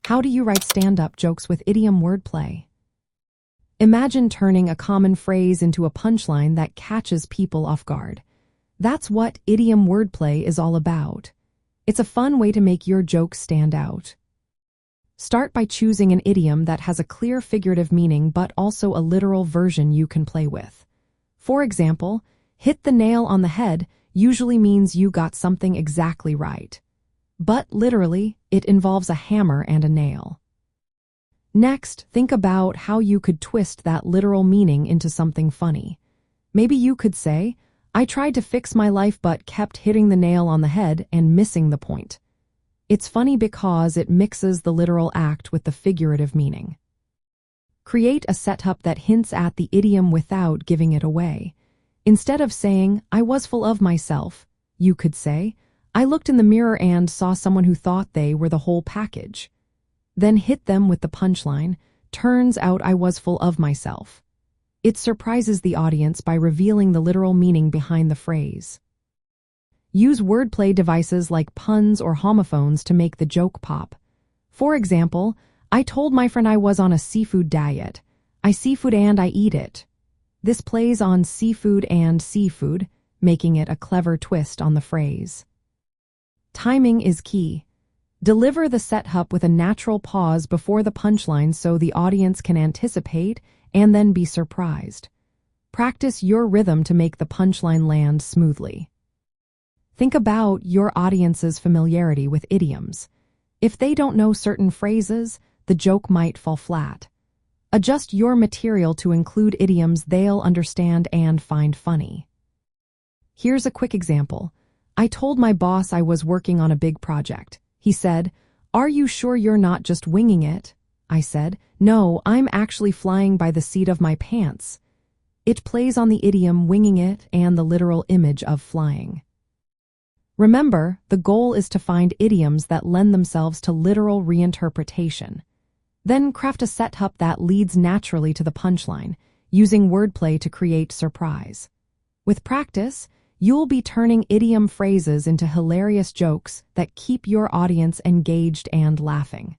How do you write stand-up jokes with idiom wordplay? Imagine turning a common phrase into a punchline that catches people off guard. That's what idiom wordplay is all about. It's a fun way to make your jokes stand out. Start by choosing an idiom that has a clear figurative meaning but also a literal version you can play with. For example, hit the nail on the head usually means you got something exactly right. But literally, it involves a hammer and a nail. Next, think about how you could twist that literal meaning into something funny. Maybe you could say, I tried to fix my life but kept hitting the nail on the head and missing the point. It's funny because it mixes the literal act with the figurative meaning. Create a setup that hints at the idiom without giving it away. Instead of saying, I was full of myself, you could say, I looked in the mirror and saw someone who thought they were the whole package. Then hit them with the punchline, turns out I was full of myself. It surprises the audience by revealing the literal meaning behind the phrase. Use wordplay devices like puns or homophones to make the joke pop. For example, I told my friend I was on a seafood diet. I seafood and I eat it. This plays on seafood and seafood, making it a clever twist on the phrase. Timing is key. Deliver the setup with a natural pause before the punchline so the audience can anticipate and then be surprised. Practice your rhythm to make the punchline land smoothly. Think about your audience's familiarity with idioms. If they don't know certain phrases, the joke might fall flat. Adjust your material to include idioms they'll understand and find funny. Here's a quick example. I told my boss I was working on a big project. He said, Are you sure you're not just winging it? I said, No, I'm actually flying by the seat of my pants. It plays on the idiom winging it and the literal image of flying. Remember, the goal is to find idioms that lend themselves to literal reinterpretation. Then craft a setup that leads naturally to the punchline, using wordplay to create surprise. With practice, you'll be turning idiom phrases into hilarious jokes that keep your audience engaged and laughing.